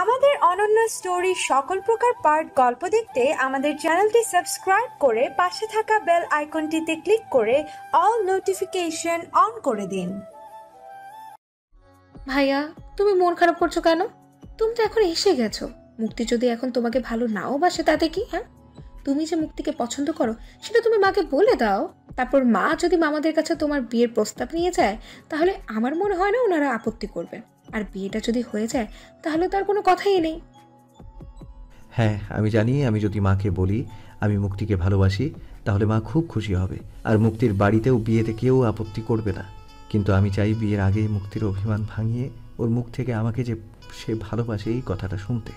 আমাদের অনন্য স্টোরি সকল প্রকার পার্ট গল্প দেখতে আমাদের চ্যানেলটি সাবস্ক্রাইব করে পাশে থাকা বেল আইকনটিতে ক্লিক করে অল নোটিফিকেশন অন করে দিন। ভাইয়া, তুমি মন খারাপ করছো কেন? তুমি তো এখন এসে গেছো। মুক্তি যদি এখন তোমাকে ভালো নাও বাসে তাতে কি? হ্যাঁ, তুমি যে মুক্তিকে পছন্দ করো সেটা তুমি মাকে বলে দাও। তারপর মা যদি মামাদের কাছে তোমার বিয়ের প্রস্তাব নিয়ে যায় তাহলে আমার মনে হয় না ওনারা আপত্তি করবে। আর বিয়েটা যদি হয়ে যায় তাহলে তার কোনো কথাই নেই। হ্যাঁ, আমি জানি আমি যদি মাকে বলি আমি মুক্তিকে ভালোবাসি তাহলে মা খুব খুশি হবে, আর মুক্তির বাড়িতেও বিয়েতে কেউ আপত্তি করবে না। কিন্তু আমি চাই বিয়ের আগে মুক্তির অভিমান ভাঙিয়ে ওর মুখ থেকে আমাকে যে সে ভালোবাসে এই কথাটা শুনতে।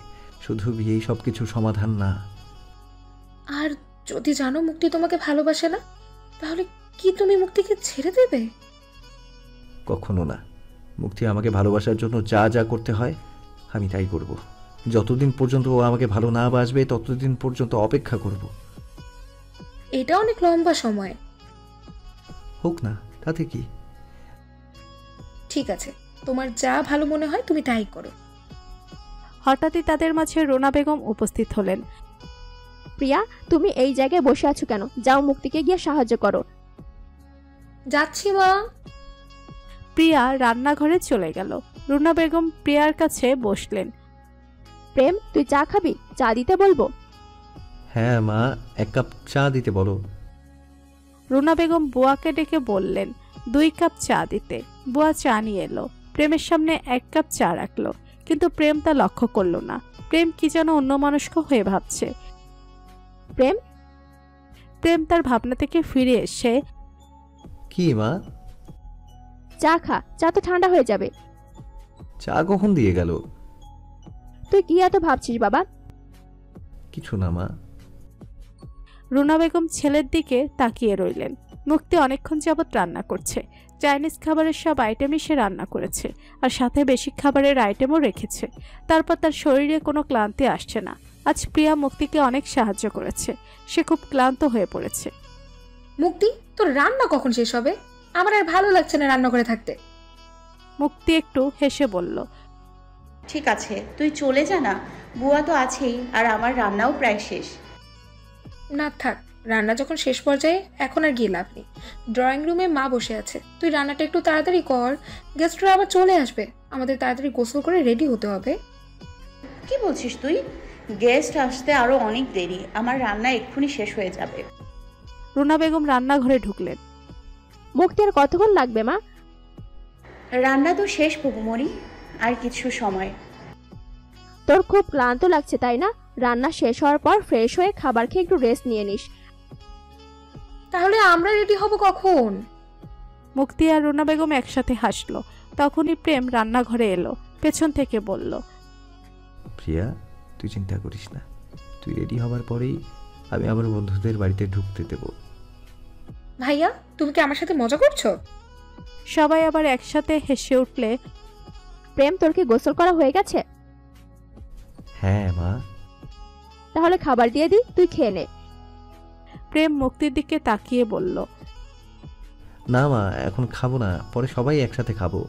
শুধু বিয়েই সব কিছু সমাধান না। আর যদি জানো মুক্তি তোমাকে ভালোবাসে না তাহলে কি তুমি মুক্তিকে ছেড়ে দেবে? কখনো না। মুক্তি আমাকে ভালোবাসার জন্য যা যা করতে হয় আমি তাই করব। যতদিন পর্যন্ত ও আমাকে ভালো না বাসবে ততদিন পর্যন্ত অপেক্ষা করব। এটা অনেক লম্বা সময়। হোক না, তাতে কি? ঠিক আছে, তোমার যা ভালো মনে হয় তুমি তাই করো। হঠাৎই তাদের মাঝে রুনা বেগম উপস্থিত হলেন। প্রিয়া, তুমি এই জায়গায় বসে আছো কেন? যাও মুক্তিকে গিয়ে সাহায্য করো। যাচ্ছি মা। প্রিয়া রান্নাঘরে চলে গেল। রুনা বেগম প্রিয়ার কাছে বসলেন। প্রেম, তুই চা খাবি? চা দিতে বলবো? হ্যাঁ মা, 1 কাপ চা দিতে বলো। রুনা বেগম বুয়াকে ডেকে বললেন 2 কাপ চা দিতে। বুয়া চা নিয়ে এলো। প্রেমের সামনে 1 কাপ চা রাখলো, কিন্তু প্রেম তা লক্ষ্য করলো না। প্রেম কি যেন অন্যমনস্ক হয়ে ভাবছে। প্রেম প্রেম তার ভাবনা থেকে ফিরে এসে, কি মা? চা খা, চা তো ঠান্ডা হয়ে যাবে। চা কখন দিয়ে গেল? তুই কি এত ভাবছিস বাবা? কিছু না মা। রুনা বেগম ছেলের দিকে তাকিয়ে রইলেন। মুক্তি অনেকক্ষণ যাবৎ রান্না করছে। চাইনিজ খাবারের সব আইটেমই সে রান্না করেছে, আর সাথে বেশি খাবারের আইটেমও রেখেছে। তারপর তার শরীরে কোনো ক্লান্তি আসছে না। আজ প্রিয়া মুক্তিকে অনেক সাহায্য করেছে। সে খুব ক্লান্ত হয়ে পড়েছে। মুক্তি, তোর রান্না কখন শেষ হবে? আমার আর ভালো লাগছে না রান্না করে থাকতে। মুক্তি একটু হেসে বলল, ঠিক আছে, তুই চলে যা না, বুয়া তো আছেই, আর আমার রান্নাও প্রায় শেষ। না থাক, রান্না যখন শেষ পর্যায়ে এখন আর গিয়ে লাভ নেই। ড্রয়িং রুমে মা বসে আছে, তুই রান্নাটা একটু তাড়াতাড়ি কর। গেস্টরা আবার চলে আসবে, আমাদের তাড়াতাড়ি গোসল করে রেডি হতে হবে। কি বলছিস তুই? গেস্ট আসতে আরো অনেক দেরি, আমার রান্না এক্ষুনি শেষ হয়ে যাবে। রুনা বেগম রান্নাঘরে ঢুকলেন। মুক্তি, আর কতক্ষণ লাগবে মা? রান্না তো শেষ বুবুমণি, আর কিছু সময়। তোর খুব ক্লান্ত লাগছে তাই না? রান্না শেষ হওয়ার পর ফ্রেশ হয়ে খাবার খেয়ে একটু রেস্ট নিয়ে নিস। তাহলে আমরা রেডি হব কখন? মুক্তি আর রুনা বেগম একসাথে হাসলো। তখনই প্রেম রান্নাঘরে এলো, পেছন থেকে বলল, প্রিয়া, তুই চিন্তা করিস না, তুই রেডি হবার পরেই আমি আমার বন্ধুদের বাড়িতে ঢুকতে দেব। ভাইয়া, তুমি কি আমার সাথে মজা করছো? সবাই আবার একসাথে হেসে উঠলে, প্রেম, তোর কি গোসল করা হয়ে গেছে? হ্যাঁ মা। তাহলে খাবার দিয়ে দিই, তুই খেয়ে নে। প্রেম মুক্তির দিকে তাকিয়ে বলল, না মা, এখন খাবো না, পরে সবাই একসাথে খাবো।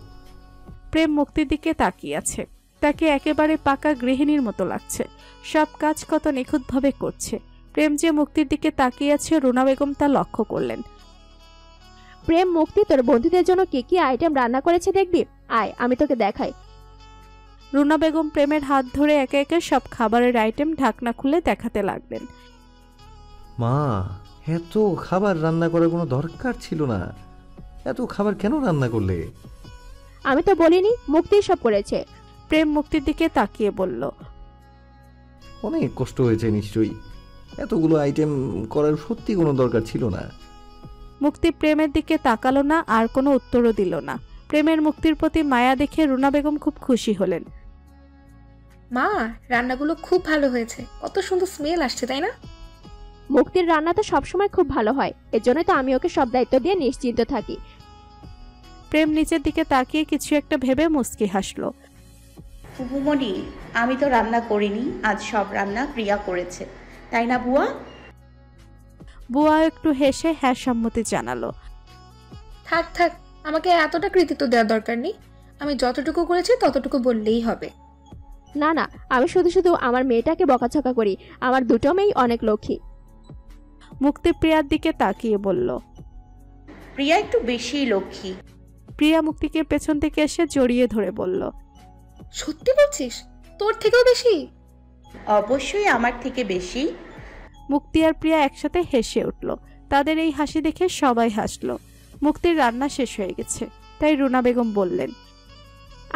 প্রেম মুক্তির দিকে তাকিয়ে আছে। তাকে একেবারে পাকা গৃহিণীর মতো লাগছে। সব কাজ কত নিখুঁতভাবে করছে। প্রেম যে মুক্তির দিকে তাকিয়ে আছে রুনা বেগম তা লক্ষ্য করলেন। প্রেম, মুক্তি তোর বন্ধুদের জন্য কি কি আইটেম রান্না করেছে দেখবি? আয়, আমি তোকে দেখাই। রুনা বেগম প্রেমের হাত ধরে একে একে সব খাবারের আইটেম ঢাকনা খুলে দেখাতে লাগলেন। মা, এত খাবার রান্না করার কোনো দরকার ছিল না। এত খাবার কেন রান্না করলে? আমি তো বলিনি, মুক্তি সব করেছে। প্রেম মুক্তির দিকে তাকিয়ে বলল, অনেক কষ্ট হয়েছে নিশ্চয়ই। এতগুলো আইটেম করার সত্যি কোনো দরকার ছিল না। মুক্তি প্রেমের দিকে তাকালো না, আর কোনো উত্তরও দিল না। প্রেমের মুক্তির প্রতি মায়া দেখে রুনা বেগম খুব খুশি হলেন। মা, রান্নাগুলো খুব ভালো হয়েছে, কত সুন্দর স্মেল আসছে তাই না? মুক্তির রান্না তো সবসময় খুব ভালো হয়, এজন্য তো আমি ওকে সব দায়িত্ব দিয়ে নিশ্চিন্ত থাকি। প্রেম নিচের দিকে তাকিয়ে কিছু একটা ভেবে মুচকি হাসলো। বুবুমণি, আমি তো রান্না করিনি, আজ সব রান্না প্রিয়া করেছে, তাই না বুয়া? বুয়া একটু হেসে হ্যাঁ সম্মতি জানালো। থাক থাক, আমাকে এতটা কৃতিত্ব দেওয়ার দরকার নেই। আমি যতটুকু করেছি ততটুকু বললেই হবে। না না, আমি শুধু শুধু আমার মেয়েটাকে বকাঝকা করি। আমার দুটো মেয়েই অনেক লক্ষ্মী। মুক্তি প্রিয়ার দিকে তাকিয়ে বলল। প্রিয়া একটু বেশি লক্ষ্মী। প্রিয়া মুক্তিকে পেছন থেকে এসে জড়িয়ে ধরে বলল। সত্যি বলছিস? তোর থেকেও বেশি? অবশ্যই আমার থেকে বেশি। মুক্তি আর প্রিয়া একসাথে হেসে উঠল। তাদের এই হাসি দেখে সবাই হাসলো। মুক্তির রান্না শেষ হয়ে গেছে, তাই রুনা বেগম বললেন,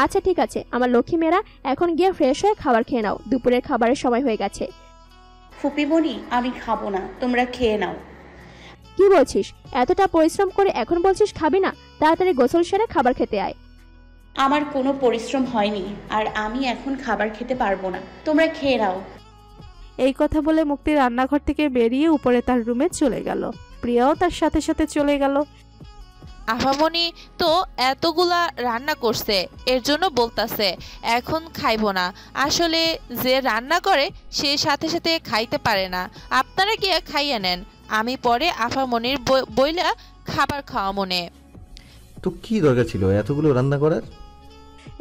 আচ্ছা ঠিক আছে, আমার লক্ষ্মী মেয়েরা এখন গিয়ে ফ্রেশ হয়ে খাবার খেয়ে নাও। দুপুরের খাবারের সময় হয়ে গেছে। ফুপিমণি, আমি খাবো না, তোমরা খেয়ে নাও। কি বলছিস? এতটা পরিশ্রম করে এখন বলছিস খাবি না? তাড়াতাড়ি গোসল সেরে খাবার খেতে আয়। আমার কোনো পরিশ্রম হয়নি, আর আমি এখন খাবার খেতে পারবো না, তোমরা খেয়ে নাও। এই কথা বলে মুক্তি রান্নাঘর থেকে বেরিয়ে উপরে তার রুমে চলে গেল। প্রিয়াও তার সাথে সাথে চলে গেল। আফামনি তো এতগুলা রান্না করছে, এর জন্য বলতাছে এখন খাইবো না। আসলে যে রান্না করে সে সাথে সাথে খাইতে পারে না। আপনারা গিয়ে খাইয়ে নেন, আমি পরে আফামনির বইলা খাবার খাওয়া মনে। তো কি দরকার ছিল এতগুলো রান্না করার?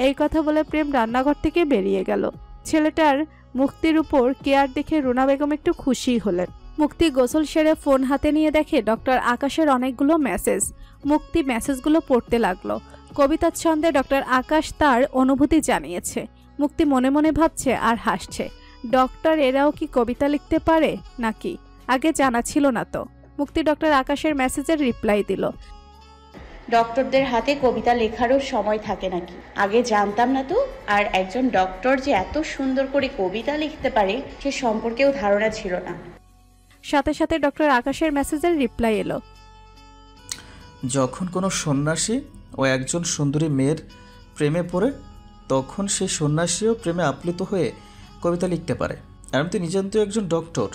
এই কথা বলে প্রেম রান্নাঘর থেকে বেরিয়ে গেল। ছেলেটার মুক্তির উপর কেয়ার দেখে রুনা বেগম একটু খুশি হলেন। মুক্তি গোসল সেরে ফোন হাতে নিয়ে দেখে ডক্টর আকাশের অনেকগুলো মেসেজ। মুক্তি মেসেজগুলো পড়তে লাগলো। কবিতার ছন্দে ডক্টর আকাশ তার অনুভূতি জানিয়েছে। মুক্তি মনে মনে ভাবছে আর হাসছে। ডক্টর এরাও কি কবিতা লিখতে পারে নাকি? আগে জানা ছিল না তো। মুক্তি ডক্টর আকাশের মেসেজের রিপ্লাই দিল। ডক্টরদের হাতে কবিতা লেখারও সময় থাকে নাকি? আগে জানতাম না তো। আর একজন ডক্টর যে এত সুন্দর করে কবিতা লিখতে পারে সে সম্পর্কেও ধারণা ছিল না। সাথে সাথে ডক্টর আকাশের মেসেজের রিপ্লাই এলো। যখন কোনো সন্ন্যাসী ও একজন সুন্দরী মেয়ের প্রেমে পড়ে তখন সেই সন্ন্যাসীও প্রেমে আপ্লুত হয়ে কবিতা লিখতে পারে। আর আমি তো নিজান্ত একজন ডক্টর।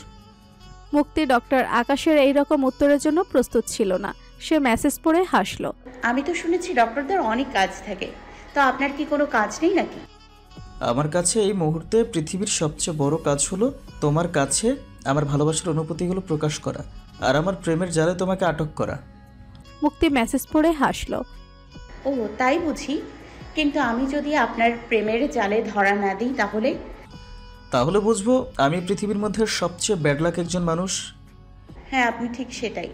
মুক্তি ডক্টর আকাশের এই রকম উত্তরের জন্য প্রস্তুত ছিল না। সে মেসেজ পড়ে হাসলো। আমি তো শুনেছি ডক্টরদের অনেক কাজ থাকে, তো আপনার কি কোনো কাজ নেই নাকি? আমার কাছে এই মুহূর্তে পৃথিবীর সবচেয়ে বড় কাজ হলো তোমার কাছে আমার ভালোবাসার অনুভূতিগুলো প্রকাশ করা আর আমার প্রেমের জালে তোমাকে আটক করা। মুক্তি মেসেজ পড়ে হাসলো। ও তাই বুঝি। কিন্তু আমি যদি আপনার প্রেমের জালে ধরা না দিই তাহলে বুঝবো আমি পৃথিবীর মধ্যে সবচেয়ে ব্যাডলাক একজন মানুষ। হ্যাঁ, আপনি ঠিক সেটাই।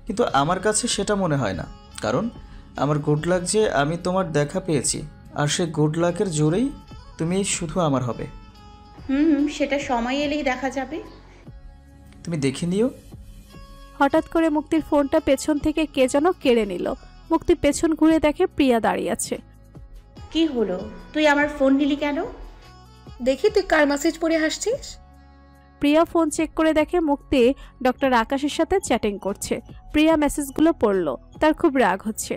কিন্তু আমার কাছে সেটা মনে হয় না, কারণ আমার গুড লাক যে আমি তোমার দেখা পেয়েছি, আর সেই গুড লাকের জোরেই তুমি শুধু আমার হবে। সেটা সময় এলেই দেখা যাবে। তুমি দেখে নিও। হঠাৎ করে মুক্তির ফোনটা পেছন থেকে কে যেন কেড়ে নিল। মুক্তি পেছন ঘুরে দেখে প্রিয়া দাঁড়িয়ে আছে। কি হলো? তুই আমার ফোন নিলি কেন? দেখি তুই কার মেসেজ পড়ে হাসছিস। প্রিয়া ফোন চেক করে দেখে মুক্তি ডক্টর আকাশের সাথে চ্যাটিং করছে। প্রিয়া মেসেজগুলো পড়লো। তার খুব রাগ হচ্ছে।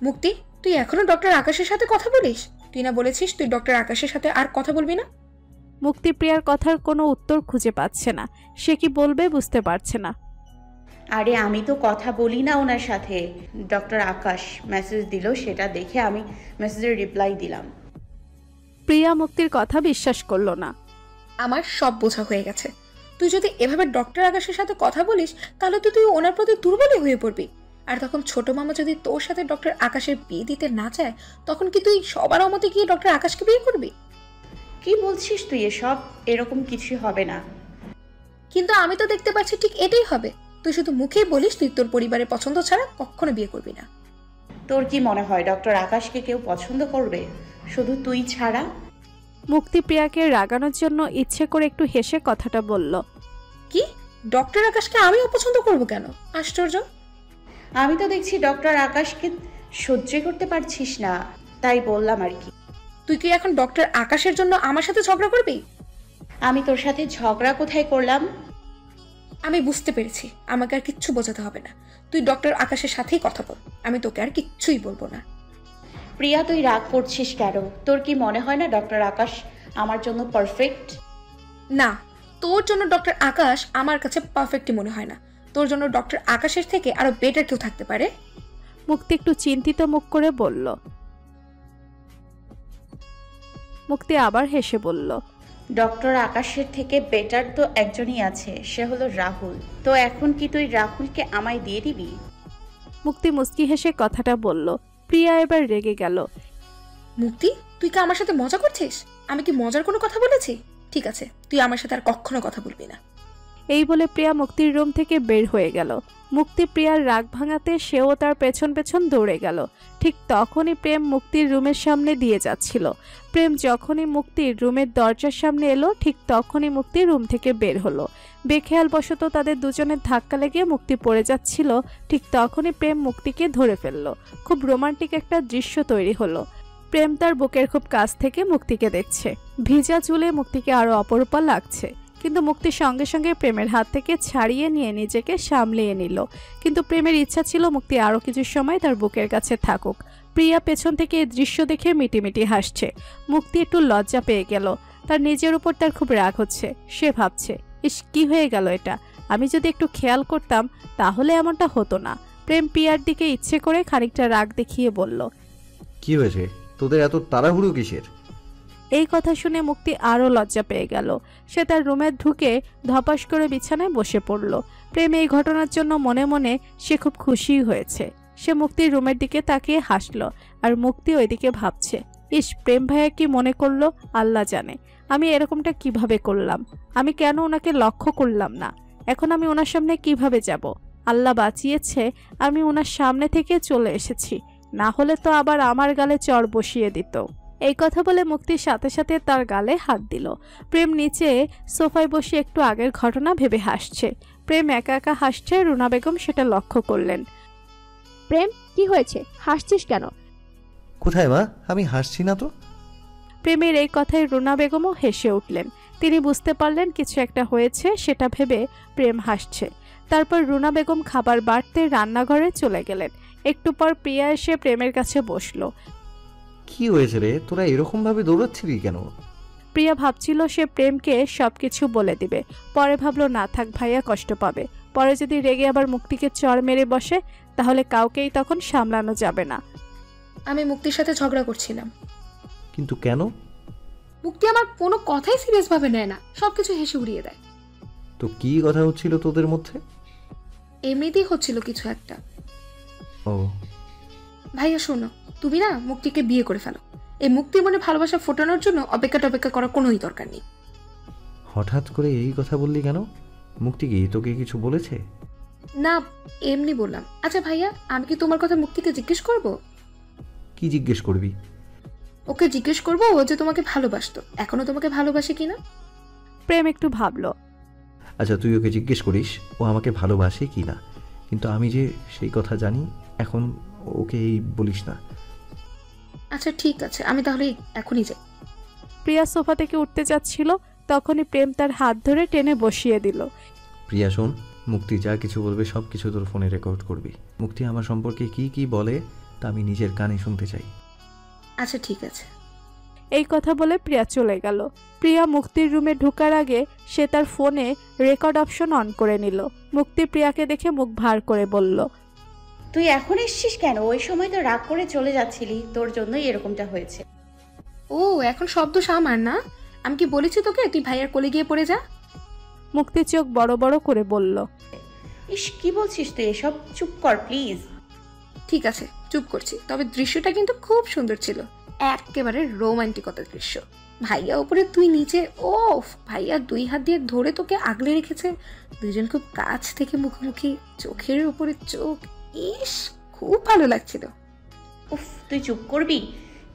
মুক্তি, তুই এখনো ডক্টর আকাশের সাথে কথা বলিস? তুই না বলেছিস তুই ডক্টর আকাশের সাথে আর কথা বলবি না? মুক্তি প্রিয়ার কথার কোনো উত্তর খুঁজে পাচ্ছে না। সে কি বলবে বুঝতে পারছে না। আরে আমি তো কথা বলি না ওনার সাথে। ডক্টর আকাশ মেসেজ দিল, সেটা দেখে আমি মেসেজের রিপ্লাই দিলাম। প্রিয়া মুক্তির কথা বিশ্বাস করলো না। আমার সব বোঝা হয়ে গেছে। তুই যদি এভাবে ডক্টর আকাশের সাথে কথা বলিস তাহলে তো তুই ওনার প্রতি দুর্বলই হয়ে পড়বি। আর তখন ছোট মামা যদি তোর সাথে ডক্টর আকাশের বিয়ে দিতে না চায় তখন কি তুই সবার মতে গিয়ে ডক্টর আকাশকে বিয়ে করবি? কি বলছিস তুই এসব? এরকম কিছু হবে না। কিন্তু আমি তো দেখতে পাচ্ছি ঠিক এটাই হবে। তুই শুধু মুখেই বলিস তুই তোর পরিবারের পছন্দ ছাড়া কখনো বিয়ে করবি না। তোর কি মনে হয় ডক্টর আকাশকে কেউ পছন্দ করবে শুধু তুই ছাড়া? মুক্তি প্রিয়াকে রাগানোর জন্য ইচ্ছে করে একটু হেসে কথাটা বলল। কি? ডক্টর আকাশকে আমি অপছন্দ করব কেন? আশ্চর্য। আমি তো দেখছি ডক্টর আকাশকে সহ্য করতে পারছিস না, তাই বললাম আর কি। তুই কি এখন ডক্টর আকাশের জন্য আমার সাথে ঝগড়া করবি? আমি তোর সাথে ঝগড়া কোথায় করলাম? আমি বুঝতে পেরেছি, আমাকে আর কিচ্ছু বোঝাতে হবে না। তুই ডক্টর আকাশের সাথেই কথা বল, আমি তোকে আর কিচ্ছুই বলবো না। প্রিয়া, তুই রাগ করছিস কেন? তোর কি মনে হয় না ডক্টর আকাশ আমার জন্য পারফেক্ট? না, তোর জন্য ডক্টর আকাশ আমার কাছে পারফেক্টই মনে হয় না। তোর জন্য ডক্টর আকাশের থেকে আরো বেটার কেউ থাকতে পারে। মুক্তি একটু চিন্তিত মুখ করে বলল। মুক্তি আবার হেসে বলল, ডক্টর আকাশের থেকে বেটার তো একজনই আছে, সে হলো রাহুল। তো এখন কি তুই রাহুলকে আমায় দিয়ে দিবি? মুক্তি মুচকি হেসে কথাটা বলল। প্রিয়া এবার রেগে গেল। মুক্তি, তুই কি আমার সাথে মজা করছিস? আমি কি মজার কোনো কথা বলেছি? ঠিক আছে, তুই আমার সাথে আর কখনো কথা বলবি না। এই বলে প্রিয়া মুক্তির রুম থেকে বের হয়ে গেল। মুক্তি প্রিয়ার রাগ ভাঙাতে সেও তার পেছন পেছন দৌড়ে গেল। ঠিক তখনই প্রেম মুক্তির রুমের সামনে দিয়ে যাচ্ছিল। প্রেম যখনই মুক্তির রুমের দরজার সামনে এলো, ঠিক তখনই মুক্তি রুম থেকে বের হলো। বেখেয়ালবশত তাদের দুজনের ধাক্কা লেগে মুক্তি পড়ে যাচ্ছিল। ঠিক তখনই প্রেম মুক্তিকে ধরে ফেললো। খুব রোমান্টিক একটা দৃশ্য তৈরি হলো। প্রেম তার বুকের খুব কাছ থেকে মুক্তিকে দেখছে। ভিজা চুলে মুক্তিকে আরো অপরূপা লাগছে, কিন্তু মুক্তির সঙ্গে সঙ্গে প্রেমের হাত থেকে ছাড়িয়ে নিয়ে নিজেকে সামলিয়ে নিল। কিন্তু প্রেমের ইচ্ছা ছিল মুক্তি আরও কিছু সময় তার বুকের কাছে থাকুক। প্রিয়া পেছন থেকে এই দৃশ্য দেখে মিটিমিটি হাসছে। মুক্তি একটু লজ্জা পেয়ে গেল। তার নিজের উপর তার খুব রাগ হচ্ছে। সে ভাবছে, ইস, কি হয়ে গেল এটা? আমি যদি একটু খেয়াল করতাম তাহলে এমনটা হতো না। প্রেম প্রিয়ার দিকে ইচ্ছে করে খানিকটা রাগ দেখিয়ে বলল, কি হয়েছে তোদের, এত তাড়াহুড়ো কিসের? এই কথা শুনে মুক্তি আরও লজ্জা পেয়ে গেল। সে তার রুমে ঢুকে ধপাস করে বিছানায় বসে পড়ল। প্রেম এই ঘটনার জন্য মনে মনে সে খুব খুশি হয়েছে। সে মুক্তির রুমের দিকে তাকিয়ে হাসল, আর মুক্তি ওইদিকে ভাবছে, ইস, প্রেম ভাইয়া কি মনে করলো আল্লাহ জানে। আমি এরকমটা কিভাবে করলাম? আমি কেন ওনাকে লক্ষ্য করলাম না? এখন আমি ওনার সামনে কিভাবে যাব? আল্লাহ বাঁচিয়েছে আমি ওনার সামনে থেকে চলে এসেছি, না হলে তো আবার আমার গালে চড় বসিয়ে দিত। এই কথা বলে মুক্তির সাথে সাথে তার গালে হাত দিল। প্রেম নিচে সোফায় বসে একটু আগের ঘটনা ভেবে হাসছে। প্রেম একা একা হাসছে, রুনা বেগম সেটা লক্ষ্য করলেন। প্রেম, কি হয়েছে? হাসছিস কেন? কোথায় মা, আমি হাসছি না তো। প্রেমের এই কথায় রুনা বেগমও হেসে উঠলেন। তিনি বুঝতে পারলেন কিছু একটা হয়েছে, সেটা ভেবে প্রেম হাসছে। তারপর রুনা বেগম খাবার বাড়তে রান্নাঘরে চলে গেলেন। একটু পর প্রিয়া এসে প্রেমের কাছে বসলো। কি হয়েছে রে, তোরা এরকম ভাবে দৌড়াচ্ছিলি কেন? প্রিয়া ভাবছিল সে প্রেমকে সবকিছু বলে দিবে। পরে ভাবলো, না থাক, ভাইয়া কষ্ট পাবে। পরে যদি রেগে আবার মুক্তিকে চড় মেরে বসে, তাহলে কাউকেই তখন সামলানো যাবে না। আমি মুক্তির সাথে ঝগড়া করছিলাম। কিন্তু কেন? মুক্তি আমার কোনো কথাই সিরিয়াস ভাবে নেয় না, সবকিছু হেসে উড়িয়ে দেয়। তো কি কথা হচ্ছিল তোদের মধ্যে? এমনিতেই হচ্ছিল কিছু একটা। ও ভাইয়া শোনো, তুমি না মুক্তিকে বিয়ে করে ফেলো। এই মুক্তির মনে ভালোবাসা ফোটানোর জন্য অপেক্ষা করার কোনোই দরকার নেই। হঠাৎ করে এই কথা বললি কেন? মুক্তি কি তোকে কিছু বলেছে? না, এমনি বললাম। আচ্ছা ভাইয়া, আমি কি তোমার কথা মুক্তিকে জিজ্ঞেস করব? কি জিজ্ঞেস করবি? ওকে জিজ্ঞেস করবো ও যে তোমাকে ভালোবাসতো, এখনো তোমাকে ভালোবাসে কিনা। প্রেম একটু ভাবলো। আচ্ছা, তুই ওকে জিজ্ঞেস করিস ও আমাকে ভালোবাসে কি না, কিন্তু আমি যে সেই কথা জানি, এখন ওকে এই বলিস না। আচ্ছা ঠিক আছে, আমি তাহলে এখনই যাই। প্রিয়া সোফা থেকে উঠতে যাচ্ছিল, তখনই প্রেম তার হাত ধরে টেনে বসিয়ে দিল। প্রিয়া শোন, মুক্তি যা কিছু বলবে সব কিছু তোর ফোনে রেকর্ড করবি। মুক্তি আমার সম্পর্কে কি কি বলে তা আমি নিজের কানে শুনতে চাই। আচ্ছা ঠিক আছে। এই কথা বলে প্রিয়া চলে গেল। প্রিয়া মুক্তির রুমে ঢোকার আগে সে তার ফোনে রেকর্ড অপশন অন করে নিল। মুক্তি প্রিয়াকে দেখে মুখ ভার করে বলল, তুই এখন এসছিস কেন? ওই সময় তো রাগ করে চলে যাচ্ছিলি, তোর জন্যই এরকমটা হয়েছে। ও, এখন সব দোষ আমার না? আমি কি বলেছি তোকে তুই ভাইয়ার কোলে গিয়ে পড়ে যা? মুক্তি চোখ বড় বড় করে বলল, ইস, কি বলছিস তুই এসব? চুপ কর প্লিজ। ঠিক আছে, চুপ করছি, তবে দৃশ্যটা কিন্তু খুব সুন্দর ছিল। একেবারে রোমান্টিকতার দৃশ্য। ভাইয়া উপরে তুই নিচে, ওফ, ভাইয়া 2 হাত দিয়ে ধরে তোকে আগলে রেখেছে। দুজন খুব কাছ থেকে মুখোমুখি, চোখের উপরে চোখ। ইস, খুব ভালো লাগছিল। উফ, তুই চুপ করবি?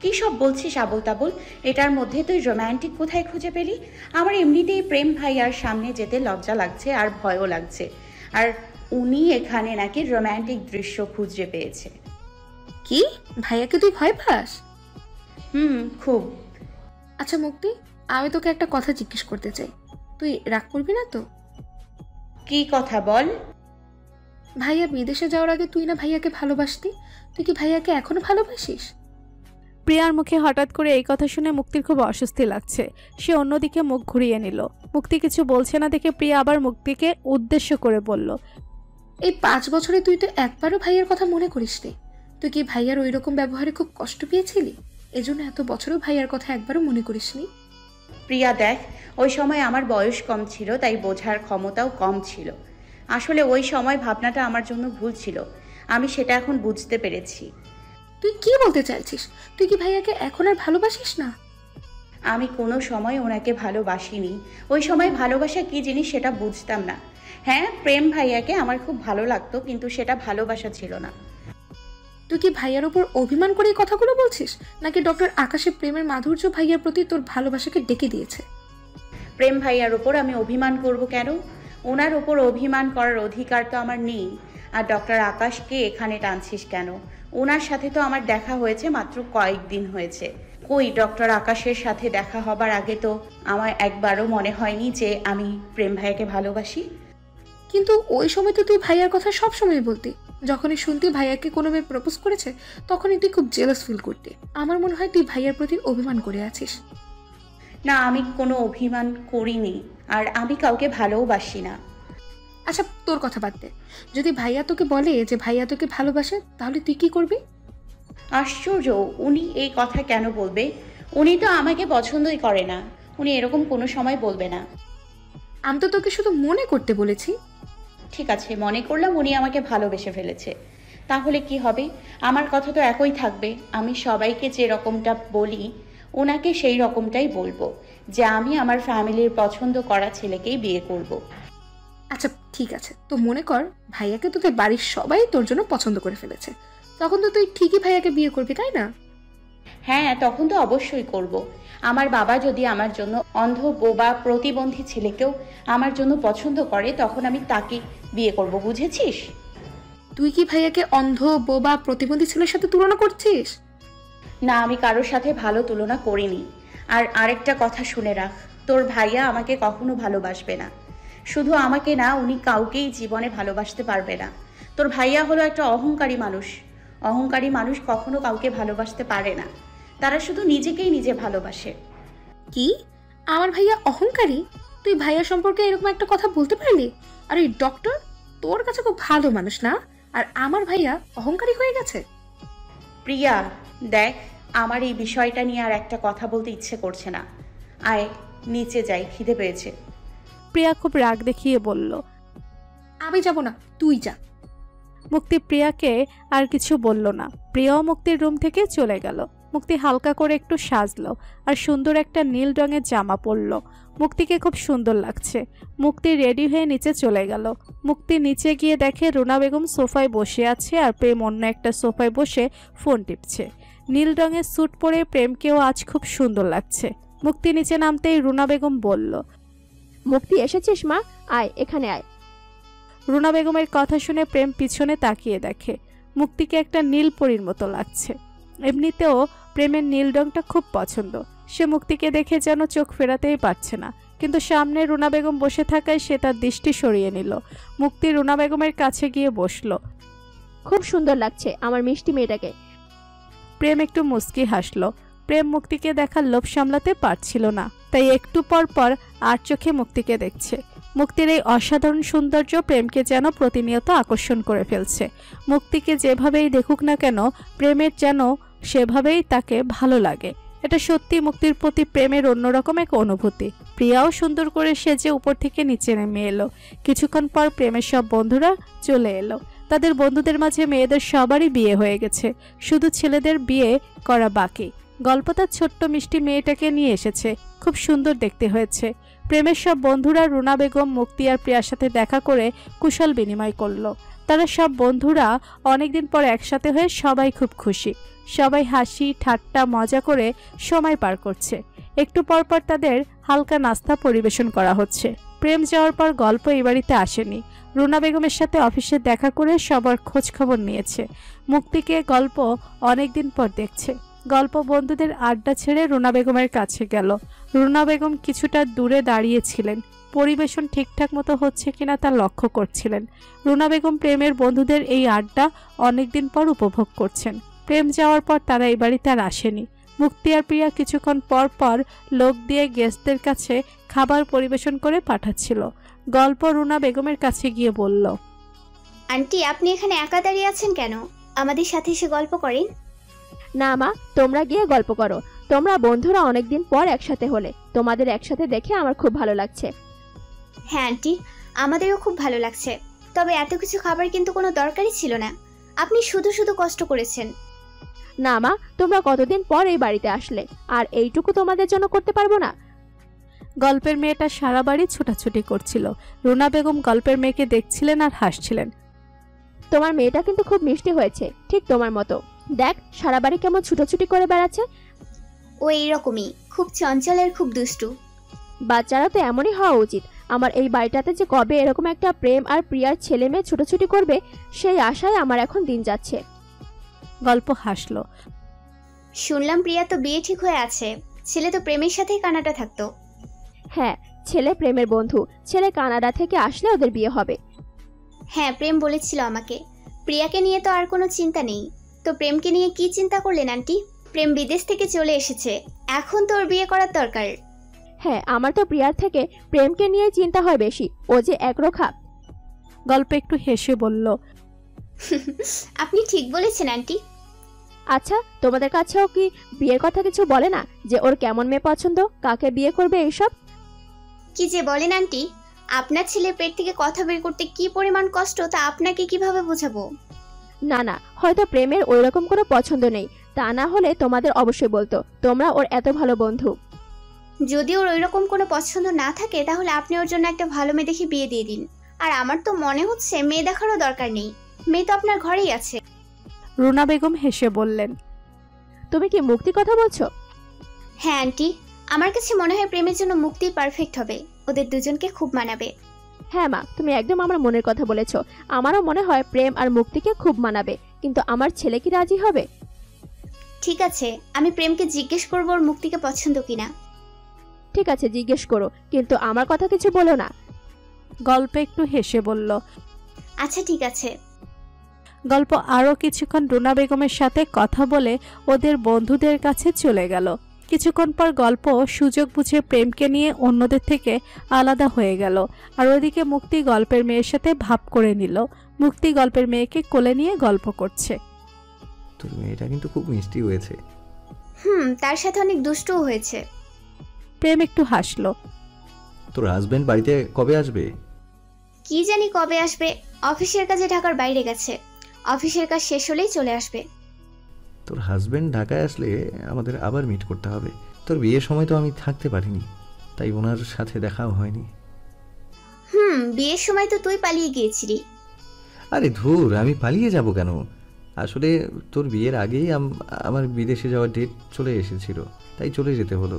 কি সব বলছিস আবল তাবল? এটার মধ্যে তুই রোম্যান্টিক কোথায় খুঁজে পেলি? আমার এমনিতেই প্রেম ভাইয়ার সামনে যেতে লজ্জা লাগছে আর ভয়ও লাগছে, আর উনি এখানে নাকি রোম্যান্টিক দৃশ্য খুঁজে পেয়েছে। কি, ভাইয়াকে তুই ভয় পাস? খুব। আচ্ছা মুক্তি, আমি তোকে একটা কথা জিজ্ঞেস করতে চাই, তুই রাগ করবি না তো? কি কথা বল। ভাইয়া বিদেশে যাওয়ার আগে তুই না ভাইয়াকে ভালোবাসতি, তুই কি ভাইয়াকে এখনো ভালোবাসিস? প্রিয়ার মুখে হঠাৎ করে এই কথা শুনে মুক্তির খুব অস্বস্তি লাগছে। সে অন্যদিকে মুখ ঘুরিয়ে নিল। মুক্তি কিছু বলছে না দেখে প্রিয়া আবার মুক্তিকে উদ্দেশ্য করে বলল, এই 5 বছরে তুই তো একবারও ভাইয়ার কথা মনে করিসনি। তুই কি ভাইয়ার ওই রকম ব্যবহারে খুব কষ্ট পেয়েছিলি, এজন্য এত বছরও ভাইয়ার কথা একবারও মনে করিসনি? প্রিয়া দেখ, ওই সময় আমার বয়স কম ছিল, তাই বোঝার ক্ষমতাও কম ছিল। আসলে ওই সময় ভাবনাটা আমার জন্য ভুল ছিল। আমি সেটা এখন বুঝতে পেরেছি। তুই কি বলতে চাইছিস? তুই কি ভাইয়াকে এখন আর ভালোবাসিস না? আমি কোনো সময় ওনাকে ভালোবাসিনি। ওই সময় ভালোবাসা কি জিনিস সেটা বুঝতাম না। হ্যাঁ, প্রেম ভাইয়াকে আমার খুব ভালো লাগতো, কিন্তু সেটা ভালোবাসা ছিল না। তুই কি ভাইয়ার উপর অভিমান করে এই কথাগুলো বলছিস, নাকি ডক্টর আকাশের প্রেমের মাধুর্য ভাইয়ার প্রতি তোর ভালোবাসাকে ডেকে দিয়েছে? প্রেম ভাইয়ার ওপর আমি অভিমান করব কেন? ওনার ওপর অভিমান করার অধিকার তো আমার নেই। আর ডক্টর আকাশকে এখানে টানছিস কেন? ওনার সাথে তো আমার দেখা হয়েছে মাত্র কয়েকদিন হয়েছে। কই, ডক্টর আকাশের সাথে দেখা হবার আগে তো আমার একবারও মনে হয়নি যে আমি প্রেম ভাইয়াকে ভালোবাসি। কিন্তু ওই সময় তো তুই ভাইয়ার কথা সব সময় বলতি। যখনই শুনতি ভাইয়াকে কোনো মেয়ে প্রপোজ করেছে, তখনই তুই খুব জেলাস ফিল করতি। আমার মনে হয় তুই ভাইয়ার প্রতি অভিমান করে আছিস। না, আমি কোনো অভিমান করিনি, আর আমি কাউকে ভালোবাসি না। আচ্ছা, তোর কথা বাদ দে। যদি ভাইয়া তোকে বলে যে ভাইয়া তোকে ভালোবাসে, তাহলে তুই কি করবি? আশ্চর্য, উনি এই কথা কেন বলবে? উনি তো আমাকে পছন্দই করে না। উনি এরকম কোনো সময় বলবে না। আমি তো তোকে শুধু মনে করতে বলেছি। ঠিক আছে, মনে করলাম উনি আমাকে ভালোবেসে ফেলেছে। তাহলে কি হবে? আমার কথা তো একই থাকবে। আমি সবাইকে যে রকমটা বলি, ওনাকে সেই রকমটাই বলবো, যে আমি আমার ফ্যামিলির পছন্দ করা ছেলেকেই বিয়ে করব। আচ্ছা ঠিক আছে, তো মনে কর ভাইয়াকে তোদের বাড়ির সবাই তোর জন্য পছন্দ করে ফেলেছে, তখন তো তুই ঠিকই ভাইয়াকে বিয়ে করবি, তাই না? হ্যাঁ, তখন তো অবশ্যই করব। আমার বাবা যদি আমার জন্য অন্ধ, বোবা, প্রতিবন্ধী ছেলেকেও আমার জন্য পছন্দ করে, তখন আমি তাকে বিয়ে করব, বুঝেছিস? তুই কি ভাইয়াকে অন্ধ, বোবা, প্রতিবন্ধী ছেলের সাথে তুলনা করছিস? না, আমি কারোর সাথে ভালো তুলনা করিনি। আর আরেকটা কথা শুনে রাখ, তোর ভাইয়া আমাকে কখনো ভালোবাসবে না। শুধু আমাকে না, উনি কাউকেই জীবনে ভালোবাসতে পারবে না। তোর ভাইয়া হলো একটা অহংকারী মানুষ। অহংকারী মানুষ কখনো কাউকে ভালোবাসতে পারে না। তারা শুধু নিজেকেই নিজে ভালোবাসে। কি? আমার ভাইয়া অহংকারী? তুই ভাইয়া সম্পর্কে এরকম একটা কথা বলতে পারলি? আর এই ডক্টর তোর কাছে খুব ভালো মানুষ না, আর আমার ভাইয়া অহংকারী হয়ে গেছে? প্রিয়া, দেখ, আমার এই বিষয়টা নিয়ে আর একটা কথা বলতে ইচ্ছে করছে না। আয় নিচে যাই, খিদে পেয়েছে। প্রিয়া খুব রাগ দেখিয়ে বলল। আমি যাব না, তুই যা। মুক্তি প্রিয়াকে আর কিছু বলল না। প্রিয়াও মুক্তির রুম থেকে চলে গেল। মুক্তি হালকা করে একটু সাজলো আর সুন্দর একটা নীল রঙের জামা পরলো। মুক্তিকে খুব সুন্দর লাগছে। মুক্তি রেডি হয়ে নিচে চলে গেল। মুক্তি নিচে গিয়ে দেখে রুনা বেগম সোফায় বসে আছে আর প্রেম অন্য একটা সোফায় বসে ফোন টিপছে। নীল রঙের স্যুট পরে প্রেমকেও আজ খুব সুন্দর লাগছে। মুক্তি নিচে নামতেই রুনা বেগম বলল, মুক্তি এসেছিস মা? আয়, এখানে আয়। রুনা বেগমের কথা শুনে প্রেম পিছনে তাকিয়ে দেখে মুক্তিকে একটা নীল পরীর মতো লাগছে। এমনিতেও প্রেমের নীল রংটা খুব পছন্দ। সে মুক্তিকে দেখে যেন চোখ ফেরাতেই পারছে না, কিন্তু সামনে রুনা বেগম বসে থাকায় সে তার দৃষ্টি সরিয়ে নিল। মুক্তি রুনা বেগমের কাছে গিয়ে বসলো। খুব সুন্দর লাগছে আমার মিষ্টি মেয়েটাকে। প্রেম একটু মুচকি হাসলো। প্রেম মুক্তিকে দেখার লোভ সামলাতে পারছিল না, তাই একটু পর পর আর চোখে মুক্তিকে দেখছে। মুক্তির এই অসাধারণ সৌন্দর্য প্রেমকে যেন প্রতিনিয়ত আকর্ষণ করে ফেলছে। মুক্তিকে যেভাবেই দেখুক না কেন, প্রেমের যেন সেভাবেই তাকে ভালো লাগে। এটা সত্যি মুক্তির প্রতি প্রেমের অন্যরকম এক অনুভূতি। প্রিয়াও সুন্দর করে সেজে উপর থেকে নিচে নেমে এলো। কিছুক্ষণ পর প্রেমের সব বন্ধুরা চলে এলো। তাদের বন্ধুদের মাঝে মেয়েদের সবারই বিয়ে হয়ে গেছে, শুধু ছেলেদের বিয়ে করা বাকি। গল্প তার ছোট্ট মিষ্টি মেয়েটাকে নিয়ে এসেছে, খুব সুন্দর দেখতে হয়েছে। প্রেমের সব বন্ধুরা রুনা বেগম, মুক্তি আর প্রিয়ার সাথে দেখা করে কুশল বিনিময় করলো। তারা সব বন্ধুরা অনেকদিন পর একসাথে হয়ে সবাই খুব খুশি। সবাই হাসি ঠাট্টা মজা করে সময় পার করছে। একটু পর পর তাদের হালকা নাস্তা পরিবেশন করা হচ্ছে। প্রেম যাওয়ার পর গল্প এই বাড়িতে আসেনি। রুনা বেগমের সাথে অফিসে দেখা করে সবার খোঁজ খবর নিয়েছে। মুক্তিকে গল্প অনেকদিন পর দেখছে। গল্প বন্ধুদের আড্ডা ছেড়ে রুনা বেগমের কাছে গেল। রুনা বেগম কিছুটা দূরে দাঁড়িয়েছিলেন, পরিবেশন ঠিকঠাক মতো হচ্ছে কিনা তা লক্ষ্য করছিলেন। রুনা বেগম প্রেমের বন্ধুদের এই আড্ডা অনেকদিন পর উপভোগ করছেন। প্রেম যাওয়ার পর তারা এই বাড়িতে আর আসেনি। মুক্তি আর প্রিয়া কিছুক্ষণ পর পর লোক দিয়ে গেস্টদের কাছে খাবার পরিবেশন করে পাঠাচ্ছিল। গল্প রুনা বেগমের কাছে গিয়ে বলল, আন্টি, আপনি এখানে একা দাঁড়িয়ে আছেন কেন? আমাদের সাথে এসে গল্প করেন। না মা, তোমরা গিয়ে গল্প করো। তোমরা বন্ধুরা অনেকদিন পর একসাথে হলে, তোমাদের একসাথে দেখে আমার খুব ভালো লাগছে। হ্যাঁ আন্টি, আমাদেরও খুব ভালো লাগছে। তবে এত কিছু খাবার কিন্তু কোনো দরকারই ছিল না। আপনি শুধু শুধু কষ্ট করেছেন। না মা, তোমরা কতদিন পর এই বাড়িতে আসলে, আর এইটুকু তোমাদের জন্য করতে পারবো না? গল্পের মেয়েটা সারা বাড়ি ছোটাছুটি করছিল। রুনা বেগম গল্পের মেয়েকে দেখছিলেন আর হাসছিলেন। তোমার মেয়েটা কিন্তু খুব মিষ্টি হয়েছে, ঠিক তোমার মতো। দেখ সারা বাড়ি কেমন ছুটোছুটি করে বেড়াচ্ছে। ও এইরকমই, খুব চঞ্চল আর খুব দুষ্টু। বাচ্চারা তো এমনই হওয়া উচিত। আমার এই বাড়িটাতে যে কবে এরকম একটা প্রেম আর প্রিয়ার ছেলে মেয়ে ছুটোছুটি করবে, সেই আশায় আমার এখন দিন যাচ্ছে। গল্প হাসলো। শুনলাম প্রিয়া তো বিয়ে ঠিক হয়ে আছে। ছেলে তো প্রেমের সাথেই কানাডা থাকতো। হ্যাঁ, ছেলে প্রেমের বন্ধু। ছেলে কানাডা থেকে আসলে ওদের বিয়ে হবে। হ্যাঁ, প্রেম বলেছিল আমাকে। প্রিয়াকে নিয়ে তো আর কোনো চিন্তা নেই। তো প্রেমকে নিয়ে কি চিন্তা করলেন আন্টি? প্রেম বিদেশ থেকে চলে এসেছে, এখন তো ওর বিয়ে করার দরকার। হ্যাঁ, আমার তো প্রিয়ার থেকে প্রেমকে নিয়ে চিন্তা হয় বেশি। ও যে একরোখা। গল্প একটু হেসে বলল, আপনি ঠিক বলেছেন আন্টি। আচ্ছা, তোমাদের কাছেও কি বিয়ের কথা কিছু বলে না, যে ওর কেমন মেয়ে পছন্দ, কাকে বিয়ে করবে, এইসব? কি যে বলেন আন্টি, আপনার ছেলে পেট থেকে কথা বের করতে কি পরিমাণ কষ্ট তা আপনাকে কিভাবে বোঝাবো? না না, হয়তো প্রেমের ওইরকম কোনো পছন্দ নেই। তা না হলে তোমাদের অবশ্যই বলতো, তোমরা ওর এত ভালো বন্ধু। যদি ওর ওইরকম কোনো পছন্দ না থাকে তাহলে আপনি ওর জন্য একটা ভালো মেয়ে দেখে বিয়ে দিয়ে দিন। আর আমার তো মনে হচ্ছে মেয়ে দেখারও দরকার নেই, মেয়ে তো আপনার ঘরেই আছে। রুনা বেগম হেসে বললেন, তুমি কি মুক্তির কথা বলছো? হ্যাঁ আন্টি, আমার কাছে মনে হয় প্রেমের জন্য মুক্তি পারফেক্ট হবে, ওদের দুজনকে খুব মানাবে। হ্যাঁ মা, তুমি একদম আমার মনের কথা বলেছো। আমারও মনে হয় প্রেম আর মুক্তিকে খুব মানাবে, কিন্তু আমার ছেলে কি রাজি হবে? ঠিক আছে, আমি প্রেমকে জিজ্ঞেস করবো ওর মুক্তিকে পছন্দ কিনা। ঠিক আছে, জিজ্ঞেস করো, কিন্তু আমার কথা কিছু বলো না। গল্প একটু হেসে বলল, আচ্ছা ঠিক আছে। গল্প আরও কিছুক্ষণ রুনা বেগমের সাথে কথা বলে ওদের বন্ধুদের কাছে চলে গেল। কিছুক্ষণ পর গল্প সুযোগ বুঝে প্রেমকে নিয়ে অন্যদের থেকে আলাদা হয়ে গেল। আর ওদিকে মুক্তি গল্পের মেয়ের সাথে ভাব করে নিল। মুক্তি গল্পের মেয়েকে কোলে নিয়ে গল্প করছে। তোর মেয়েটা কিন্তু খুব মিষ্টি হয়েছে। তার সাথে অনেক দুষ্টও হয়েছে। প্রেম একটু হাসলো। তোর হাজবেন্ড বাড়িতে কবে আসবে? কি জানি কবে আসবে, অফিসের কাজে ঢাকার বাইরে গেছে। অফিসের কাজ শেষ হলেই চলে আসবে। তোর হাজবেন্ড ঢাকায় আসলে আমাদের আবার মিট করতে হবে। তোর বিয়ের সময় তো আমি থাকতে পারিনি, তাই ওনার সাথে দেখাও হয়নি। বিয়ের সময় তো তুই পালিয়ে গিয়েছিলি। আরে ধুর, আমি পালিয়ে যাব কেন? আসলে তোর বিয়ের আগেই আমার বিদেশে যাওয়ার ডেট চলে এসেছিল, তাই চলে যেতে হলো।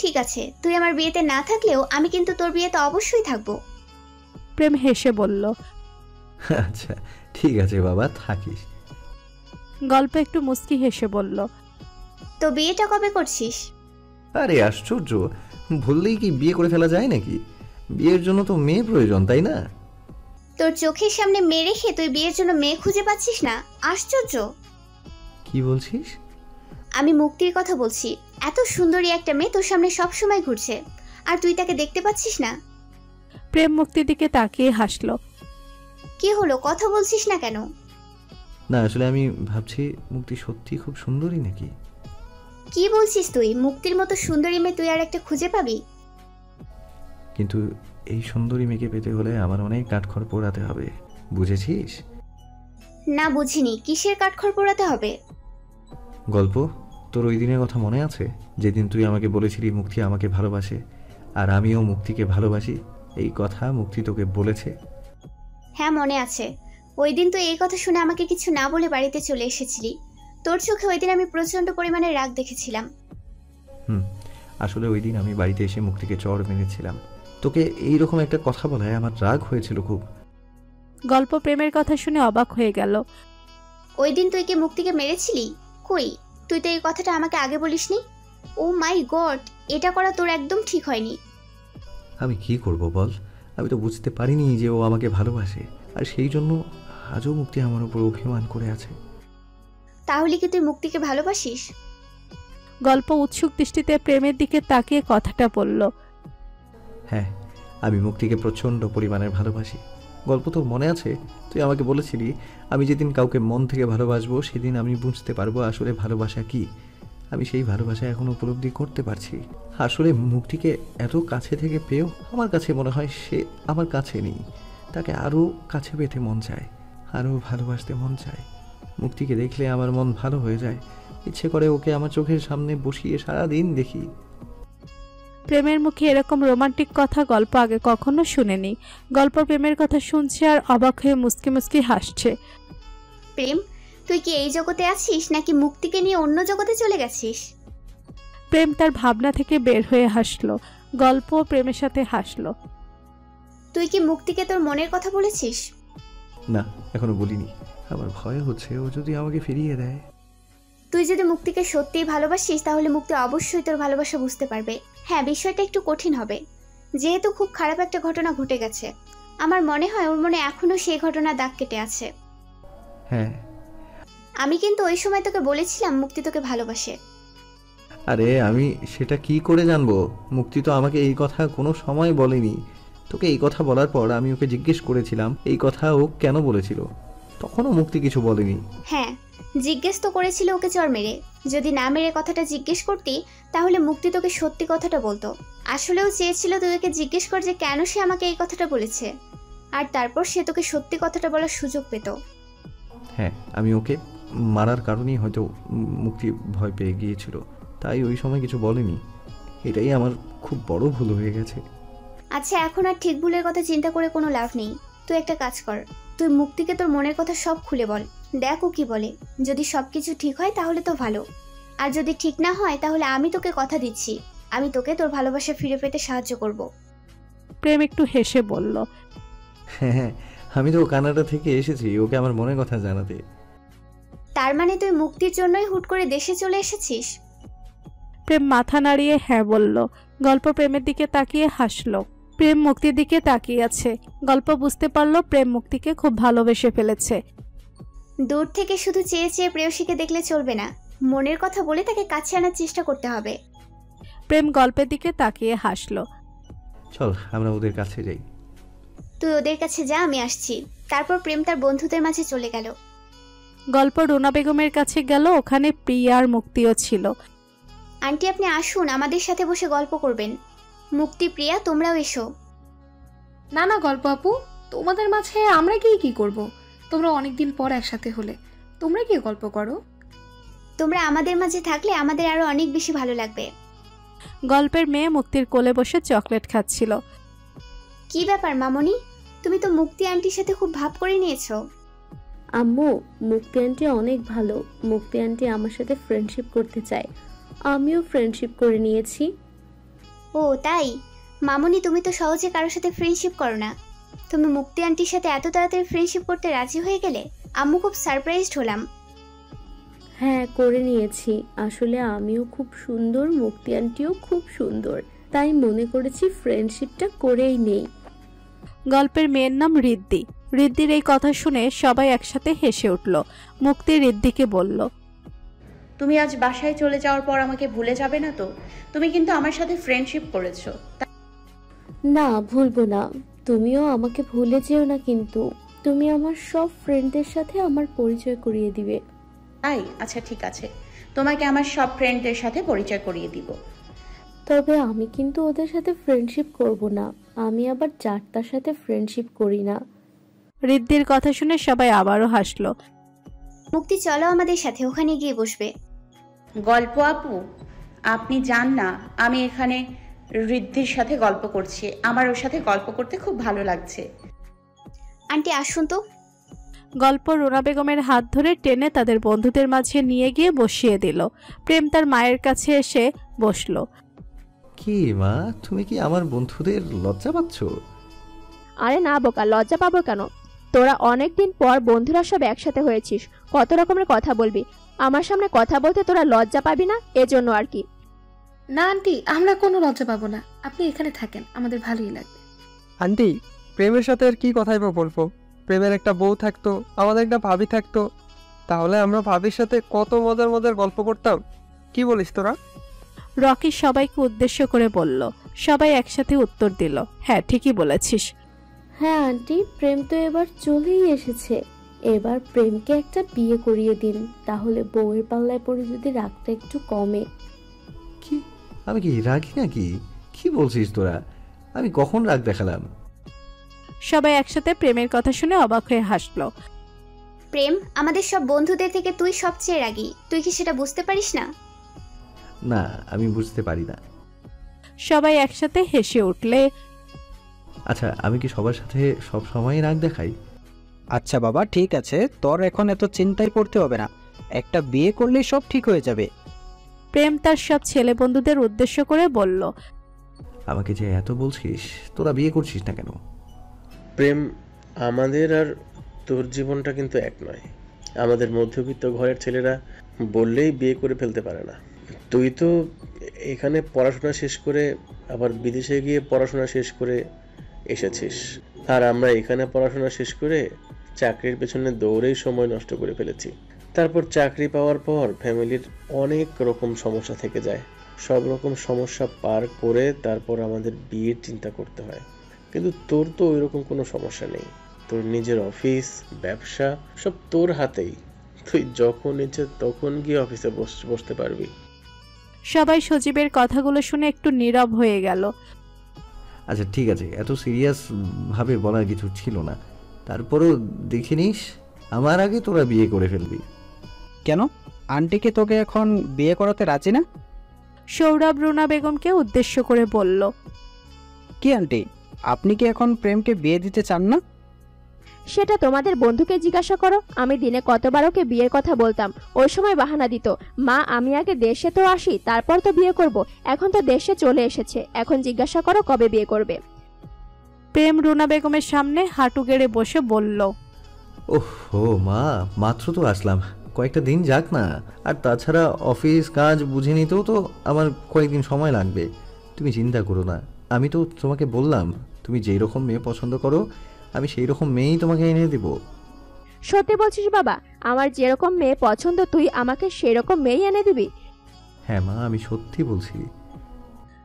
ঠিক আছে, তুই আমার বিয়েতে না থাকলেও আমি কিন্তু তোর বিয়েতে অবশ্যই থাকবো। প্রেম হেসে বলল, আচ্ছা ঠিক আছে বাবা, থাকিস। গল্প একটু মুস্কি হেসে বলল, তো বিয়েটা কবে করছিস? আরে আশ্চর্য, বললেই কি বিয়ে করে ফেলা যায় নাকি? বিয়ের জন্য তো মেয়ে প্রয়োজন, তাই না? তোর চোখের সামনে মেয়ে রেখে তুই বিয়ের জন্য মেয়ে খুঁজে পাচ্ছিস না? আশ্চর্য। কি বলছিস? আমি মুক্তির কথা বলছি। এত সুন্দরী একটা মেয়ে তোর সামনে সব সময় ঘুরছে, আর তুই তাকে দেখতে পাচ্ছিস না? প্রেম মুক্তির দিকে তাকিয়ে হাসলো। কি হলো, কথা বলছিস না কেন? না আসলে আমি ভাবছি মুক্তি সত্যি খুব সুন্দরী নাকি। কি বলছিস তুই? মুক্তির মতো সুন্দরী মেয়ে তুই আর একটা খুঁজে পাবি? কিন্তু এই সুন্দরী মেয়েকে পেতে হলে আমার অনেক কাঠখড় পোড়াতে হবে, বুঝেছিস? না বুঝিনি, কিসের কাঠখড় পোড়াতে হবে? গল্প, তোর ওই দিনের কথা মনে আছে যেদিন তুই আমাকে বলেছিলি মুক্তি আমাকে ভালোবাসে আর আমিও মুক্তিকে ভালোবাসি? এই কথা মুক্তি তোকে বলেছে? হ্যাঁ মনে আছে। ওই দিন তুই এই কথা শুনে আমাকে কিছু না বলে বাড়িতে চলে এসেছিলি। তোর চোখে ওই দিন আমি প্রচন্ড পরিমাণে রাগ দেখেছিলাম। আসলে ওই দিন আমি বাড়িতে এসে মুক্তিকে চড় মেরেছিলাম। তোকে এইরকম একটা কথা বলায় আমার রাগ হয়েছিল খুব। গল্প প্রেমের কথা শুনে অবাক হয়ে গেল। ওই দিন তুই কি মুক্তিকে মেরেছিলি? কই, তুই তো এই কথাটা আমাকে আগে বলিসনি। ও মাই গড, এটা করা তোর একদম ঠিক হয়নি। আমি কি করব বল? আমি তো বুঝতে পারিনি যে ও আমাকে ভালোবাসে, আর সেই জন্য আজও মুক্তি আমার উপর অভিমান করে আছে। তাহলে কি তুই মুক্তিকে ভালোবাসিস? গল্প উৎসুক দৃষ্টিতে প্রেমের দিকে তাকিয়ে কথাটা বলল। হ্যাঁ, আমি মুক্তিকে প্রচণ্ড পরিমাণে ভালোবাসি। গল্প তোর মনে আছে তুই আমাকে বলেছিলি আমি যেদিন কাউকে মন থেকে ভালোবাসবো সেদিন আমি বুঝতে পারবো আসলে ভালোবাসা কি। আমি সেই ভালোবাসা এখন উপলব্ধি করতে পারছি। আসলে মুক্তিকে এত কাছে থেকে পেয়েও আমার কাছে মনে হয় সে আমার কাছে নেই, তাকে আরও কাছে পেতে মন চায়। আরও ভালোবাসতে মন চায়। মুক্তিকে দেখলে আমার মন ভালো হয়ে যায়, ইচ্ছে করে ওকে আমার চোখের সামনে বসিয়ে সারাদিন দেখি। প্রেমের মুখে এরকম রোমান্টিক কথা গল্প আগে কখনো শুনেনি। গল্প প্রেমের কথা শুনছে আর অবাক হয়ে মুচকি মুচকি হাসছে। প্রেম, তুই কি এই জগতে আছিস নাকি মুক্তিকে নিয়ে অন্য জগতে চলে গেছিস? প্রেম তার ভাবনা থেকে বের হয়ে হাসলো। গল্প প্রেমের সাথে হাসলো। তুই কি মুক্তিকে তোর মনের কথা বলেছিস? না, এখনো বলিনি। আমার ভয় হচ্ছে ও যদি আমাকে ফিরিয়ে দেয়। তুই যদি মুক্তিকে সত্যিই ভালোবাসিস তাহলে মুক্তি অবশ্যই তোর ভালোবাসা বুঝতে পারবে। হ্যাঁ, বিষয়টা একটু কঠিন হবে, যেহেতু খুব খারাপ একটা ঘটনা ঘটে গেছে। আমার মনে হয় ওর মনে এখনো সেই ঘটনার দাগ কেটে আছে। হ্যাঁ, আমি কিন্তু ওই সময় তোকে বলেছিলাম মুক্তি তোকে ভালোবাসে। আরে আমি সেটা কি করে জানবো? মুক্তি তো আমাকে এই কথা কোনো সময় বলেনি। তোকে এই কথা বলার পর আমি ওকে জিজ্ঞেস করেছিলাম এই কথা ও কেন বলেছিল, তখনও মুক্তি কিছু বলেনি। হ্যাঁ, জিজ্ঞেস তো করেছিল ওকে চর মেরে। যদি না মেরে কথাটা জিজ্ঞেস করতি তাহলে মুক্তি তোকে সত্যি কথাটা বলতো। আসলেও চেয়েছিল তুই ওকে জিজ্ঞেস কর যে কেন সে আমাকে এই কথাটা বলেছে, আর তারপর সে তোকে সত্যি কথাটা বলার সুযোগ পেত। হ্যাঁ, আমি ওকে মারার কারণেই হয়তো মুক্তি ভয় পেয়ে গিয়েছিল, তাই ওই সময় কিছু বলেনি। এটাই আমার খুব বড় ভুল হয়ে গেছে। আচ্ছা, এখন আর ঠিক ভুলের কথা চিন্তা করে কোনো লাভ নেই। তুই একটা কাজ কর, তুই মুক্তিকে তোর মনের কথা সব খুলে বল। দেখ ও কি বলে। যদি সবকিছু ঠিক হয় তাহলে তো ভালো, আর যদি ঠিক না হয় তাহলে আমি তোকে কথা দিচ্ছি আমি তোকে তোর ভালোবাসা ফিরে পেতে সাহায্য করব। প্রেম একটু হেসে বলল, হ্যাঁ, আমি তো কানাডা থেকে এসেছি ওকে আমার মনের কথা জানাতে। তার মানে তুই মুক্তির জন্যই হুট করে দেশে চলে এসেছিস? প্রেম মাথা নাড়িয়ে হ্যাঁ বলল। গল্প প্রেমের দিকে তাকিয়ে হাসলো। প্রেম মুক্তির দিকে তাকিয়ে আছে। গল্প বুঝতে পারলো প্রেম মুক্তিকে খুব ভালোবেসে ফেলেছে। দূর থেকে শুধু চেয়ে চেয়ে প্রেয়সীকে দেখলে চলবে না, মনের কথা বলে তাকে কাছে আনার চেষ্টা করতে হবে। প্রেম গল্পের দিকে তাকিয়ে হাসলো। চল আমরা ওদের কাছে যাই। তুই ওদের কাছে যা, আমি আসছি। তারপর প্রেম তার বন্ধুদের মাঝে চলে গেল। গল্প রুনা বেগমের কাছে গেল। ওখানে প্রিয়া আর মুক্তিও ছিল। আন্টি, আপনি আসুন, আমাদের সাথে বসে গল্প করবেন। মুক্তি, প্রিয়া, তোমরাও এসো। না না গল্প আপু, তোমাদের মাঝে আমরা গিয়ে কি করব? তোমরা অনেকদিন পর একসাথে হলে, তোমরা গিয়ে গল্প করো। তোমরা আমাদের মাঝে থাকলে আমাদের আরো অনেক বেশি ভালো লাগবে। গল্পের মেয়ে মুক্তির কোলে বসে চকলেট খাচ্ছিল। কি ব্যাপার মামনি, তুমি তো মুক্তি আন্টির সাথে খুব ভাব করে নিয়েছো। আম্মু, মুক্তি আন্টি অনেক ভালো। মুক্তি আন্টি আমার সাথে ফ্রেন্ডশিপ করতে চায়, আমিও ফ্রেন্ডশিপ করে নিয়েছি। ও তাই? মামনি, তুমি তো সহজে কারোর সাথে ফ্রেন্ডশিপ করো না। তুমি মুক্তি আন্টির সাথে এত তাড়াতাড়ি ফ্রেন্ডশিপ করতে রাজি হয়ে গেলে আম্মু খুব সারপ্রাইজড হলাম। হ্যাঁ, করে নিয়েছি। আসলে আমিও খুব সুন্দর, মুক্তি আন্টিও খুব সুন্দর, তাই মনে করেছি ফ্রেন্ডশিপটা করেই নেই। গল্পের মেয়ের নাম রিদ্দি। রিদ্দির এই কথা শুনে সবাই একসাথে হেসে উঠল। মুক্তি রিদ্দিকে বলল, তুমি আজ বাসায় চলে যাওয়ার পর আমাকে ভুলে যাবে না তো? তুমি কিন্তু আমার সাথে ফ্রেন্ডশিপ করেছো। না, ভুলবো না। তুমিও আমাকে ভুলে যেও না, কিন্তু তুমি আমার সব ফ্রেন্ডদের সাথে আমার পরিচয় করিয়ে দিবে। তাই? আচ্ছা ঠিক আছে, তোমাকে আমার সব ফ্রেন্ডদের সাথে পরিচয় করিয়ে দিব। তবে আমি কিন্তু ওদের সাথে ফ্রেন্ডশিপ করব না। আমি আবার যারটার সাথে ফ্রেন্ডশিপ করি না। রিদ্দির কথা শুনে সবাই আবারও হাসলো। মুক্তি, চলো আমাদের সাথে, ওখানে গিয়ে বসবে। গল্প আপু, আপনি যান না, আমি এখানে রিদ্ধির সাথে গল্প করছি। আমার ওর সাথে গল্প করতে খুব ভালো লাগছে। আন্টি আসুন তো। গল্প রুনা বেগমের হাত ধরে টেনে তাদের বন্ধুদের মাঝে নিয়ে গিয়ে বসিয়ে দিল। প্রেম তার মায়ের কাছে এসে বসলো। কি মা, তুমি কি আমার বন্ধুদের লজ্জা পাচ্ছ? আরে না বোকা, লজ্জা পাবো কেন? তোরা অনেকদিন পর বন্ধুরা সব একসাথে হয়েছিস, কত রকমের কথা বলবি। আমার সামনে কথা বলতে তোরা লজ্জা পাবি না, এজন্য আর কি। না আন্টি, আমরা কোনো লজ্জা পাবো না। আপনি এখানে থাকেন, আমাদের ভালোই লাগবে। আন্টি, প্রেমের সাথে আর কি কথাই বা বলবো? প্রেমের একটা বউ থাকতো, আমাদের একটা ভাবি থাকতো, তাহলে আমরা ভাবির সাথে কত মজার মজার গল্প করতাম। কি বলিস তোরা? রকি সবাইকে উদ্দেশ্য করে বলল। সবাই একসাথে উত্তর দিল, হ্যাঁ ঠিকই বলেছিস। হ্যাঁ আন্টি, প্রেম তো এবার চলেই এসেছে। এবার প্রেমকে একটা বিয়ে করিয়ে দিন, তাহলে বউয়ের পাল্লায় পড়ে যদি রাগটা একটু কমে। কি, আমি কি রাগি নাকি? কি বলছিস তোরা? আমি কখন রাগ দেখালাম? সবাই একসাথে প্রেমের কথা শুনে অবাক হয়ে হাসলো। প্রেম, আমাদের সব বন্ধুদের থেকে তুই সবচেয়ে রাগী। তুই কি সেটা বুঝতে পারিস না? না, আমি বুঝতে পারি না। সবাই একসাথে হেসে উঠলে আচ্ছা, আমি কি সবার সাথে সব সময় রাগ দেখাই? আচ্ছা বাবা, ঠিক আছে, তোর এখন এত চিন্তায় পড়তে হবে না। একটা বিয়ে করলেই সব ঠিক হয়ে যাবে। প্রেম তার সব ছেলে বন্ধুদের উদ্দেশ্য করে বলল, আমাকে যে এত বলছিস, তোরা বিয়ে করছিস না কেন? প্রেম, আমাদের আর তোর জীবনটা কিন্তু এক নয়। আমাদের মধ্যবিত্ত ঘরের ছেলেরা বললেই বিয়ে করে ফেলতে পারে না। তুই তো এখানে পড়াশোনা শেষ করে আবার বিদেশে গিয়ে পড়াশোনা শেষ করে এসেছিস, আর আমরা এখানে পড়াশোনা শেষ করে চাকরির পেছনে দৌড়েই সময় নষ্ট করে ফেলেছি। তারপর চাকরি পাওয়ার পর ফ্যামিলির অনেক রকম সমস্যা থেকে যায়। সব রকম সমস্যা পার করে তারপর আমাদের বিয়ের চিন্তা করতে হয়। কিন্তু তোর তো ওই রকম কোনো সমস্যা নেই। তোর নিজের অফিস, ব্যবসা সব তোর হাতেই। তুই যখন ইচ্ছে তখন গিয়ে অফিসে বসতে পারবি। সবাই সজীবের কথাগুলো শুনে একটু নীরব হয়ে গেল। আচ্ছা ঠিক আছে, এত সিরিয়াস ভাবে বলার কিছু ছিল না। তারপরও দেখে নিস, আমার আগে তোরা বিয়ে করে ফেলবি। কেন? আন্টিকে তোকে এখন বিয়ে করাতে রাজি না? সৌরভ রুনা বেগমকে উদ্দেশ্য করে বলল, কি আন্টি, আপনি কি এখন প্রেমকে বিয়ে দিতে চান না? সেটা তোমাদের বন্ধুকে জিজ্ঞাসা করো। আমি দিনে কতবার ওকে বিয়ের কথা বলতাম, ওই সময় বাহানা দিত, মা আমি আগে দেশে তো আসি তারপর তো বিয়ে করব। এখন তো দেশে চলে এসেছে, এখন জিজ্ঞাসা করো কবে বিয়ে করবে। প্রেম রুনা বেগমের সামনে হাঁটু গেড়ে বসে বলল, ওহো মা, মাত্র তো আসলাম, কয়েকটা দিন যাক না। আর তাছাড়া অফিস কাজ বুঝে নিতেও তো আমার কয়েকদিন সময় লাগবে। তুমি চিন্তা করো না, আমি তো তোমাকে বললাম তুমি যেই রকম মেয়ে পছন্দ করো আমি সেই রকম মেয়েই তোমাকে এনে দেব। সত্যি বলছিস বাবা? আমার যেরকম মেয়ে পছন্দ তুই আমাকে সেরকম মেয়ে এনে দিবি? হ্যাঁ মা, আমি সত্যি বলছি।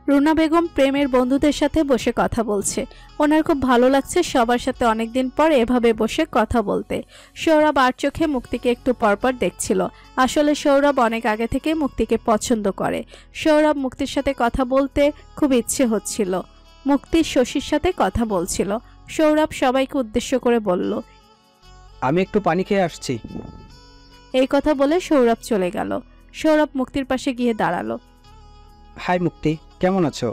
রুনা বেগম প্রেমের বন্ধুদের সাথে বসে কথা বলছে। ওনার খুব ভালো লাগছে সবার সাথে অনেকদিন পর এভাবে বসে কথা বলতে। সৌরভ আর চোখে মুক্তিকে একটু পরপর দেখছিল। আসলে সৌরভ অনেক আগে থেকে মুক্তিকে পছন্দ করে। সৌরভ মুক্তির সাথে কথা বলতে খুব ইচ্ছে হচ্ছিল। মুক্তি শশীর সাথে কথা বলছিল। সৌরভ সবাইকে উদ্দেশ্য করে বলল, আমি একটু পানি খেয়ে আসছি। এই কথা বলে সৌরভ চলে গেল। সৌরভ মুক্তির পাশে গিয়ে দাঁড়ালো। হাই মুক্তি, কেমন আছো?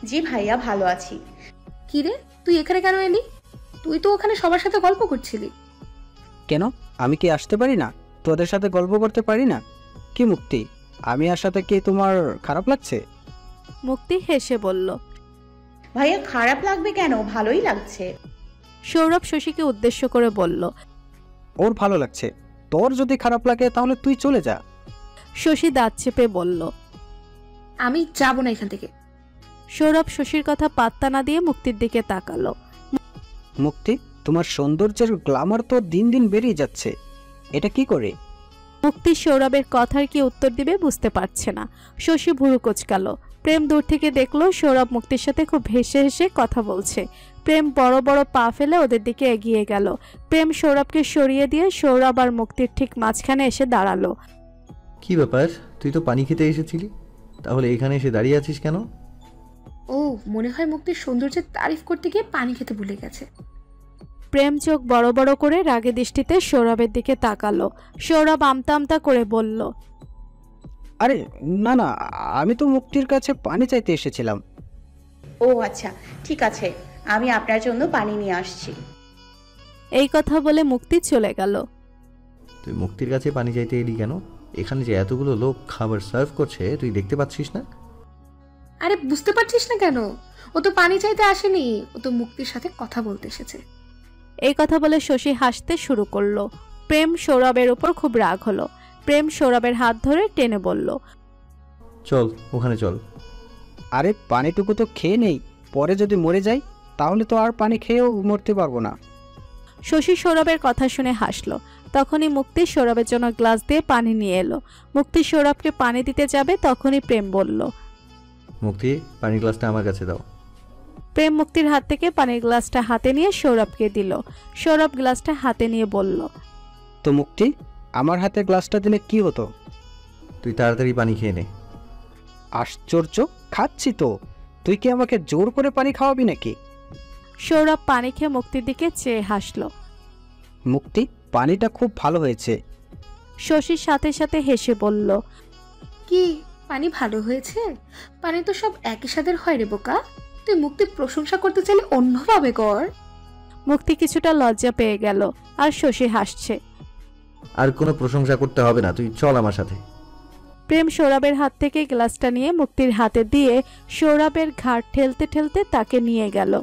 জি ভাইয়া, ভালো আছি। কি রে, তুই এখানে কেন এলি? তুই তো ওখানে সবার সাথে গল্প করছিলি। কেন, আমি কি আসতে পারি না? তোদের সাথে গল্প করতে পারি না? কি মুক্তি, আমি আসাতে কি তোমার খারাপ লাগছে? মুক্তি হেসে বলল, ভাইয়া খারাপ লাগবে কেন, ভালোই লাগছে। সৌরভ শশীকে উদ্দেশ্য করে বলল, ওর ভালো লাগছে, তোর যদি খারাপ লাগে তাহলে তুই চলে যা। শশী দাঁত চেপে বলল, আমি যাব না এখান থেকে। সৌরভ শশীর কথা পাত্তা না দিয়ে মুক্তির দিকে তাকালো। মুক্তি, তোমার সৌন্দর্যের গ্ল্যামার তো দিন দিন বেরিয়ে যাচ্ছে, এটা কি করে? মুক্তি সৌরভের কথার কি উত্তর দিবে বুঝতে পারছে না। শশী ভুরু কোচকালো। প্রেম দূর থেকে দেখলো সৌরভ মুক্তির সাথে খুব হেসে হেসে কথা বলছে। প্রেম বড় বড় পা ফেলে ওদের দিকে এগিয়ে গেল। প্রেম সৌরভকে সরিয়ে দিয়ে সৌরভ আর মুক্তির ঠিক মাঝখানে এসে দাঁড়ালো। কি ব্যাপার, তুই তো পানি খেতে এসেছিলি, তাহলে এখানে এসে দাঁড়িয়ে আছিস কেন? ও, মনে হয় মুক্তির সৌন্দর্যের তারিফ করতে গিয়ে পানি খেতে ভুলে গেছে। প্রেম চোখ বড় বড় করে রাগে দৃষ্টিতে সৌরভের দিকে তাকালো। সৌরভ আমতা আমতা করে বলল, আরে না না, আমি তো মুক্তির কাছে পানি চাইতে এসেছিলাম। ও আচ্ছা, ঠিক আছে, আমি আপনার জন্য পানি নিয়ে আসছি। এই কথা বলে মুক্তি চলে গেল। তুই মুক্তির কাছে পানি চাইতে এলি কেন? এখানে যে এতগুলো লোক খাবার সার্ভ করছে তুই দেখতে পাচ্ছিস না? আরে বুঝতে পারছিস না কেন? ও তো পানি চাইতে আসেনি, ও তো মুক্তির সাথে কথা বলতে এসেছে। এই কথা বলে শশী হাসতে শুরু করলো। প্রেম সৌরভের উপর খুব রাগ হলো। প্রেম সৌরভের হাত ধরে টেনে বলল, চল ওখানে চল। আরে পানিটুকু তো খেয়ে নেই, পরে যদি মরে যাই তাহলে তো আর পানি খেয়েও মরতে পারবো না। শশী সৌরভের কথা শুনে হাসলো। তখনই মুক্তি সৌরভের জন্য গ্লাস দিয়ে পানি নিয়ে এলো। মুক্তি সৌরভকে পানি দিতে যাবে, তখনই প্রেম বলল, মুক্তি, পানির গ্লাসটা আমার কাছে দাও। প্রেম মুক্তির হাত থেকে পানির গ্লাসটা হাতে নিয়ে সৌরভকে দিল। সৌরভ গ্লাসটা হাতে নিয়ে বলল, তো মুক্তি, আমার হাতে গ্লাসটা দিলে কি হতো? তুই তাড়াতাড়ি পানি খেয়ে নে। আশ্চর্য, খাচ্ছি তো, তুই কি আমাকে জোর করে পানি খাওয়াবি নাকি? সৌরভ পানি খেয়ে মুক্তির দিকে চেয়ে হাসলো। মুক্তি, পানিটা খুব ভালো হয়েছে। শশীর সাথে সাথে হেসে বলল, কি পানি ভালো হয়েছে? পানি তো সব একই স্বাদের হয় রে বোকা। তুই মুক্তির প্রশংসা করতে চাইলে অন্যভাবে কর। মুক্তি কিছুটা লজ্জা পেয়ে গেল আর শশী হাসছে। আর কোনো প্রশংসা করতে হবে না, তুই চল আমার সাথে। প্রেম সৌরভের হাত থেকে গ্লাসটা নিয়ে মুক্তির হাতে দিয়ে সৌরভের ঘাড় ঠেলতে ঠেলতে তাকে নিয়ে গেল।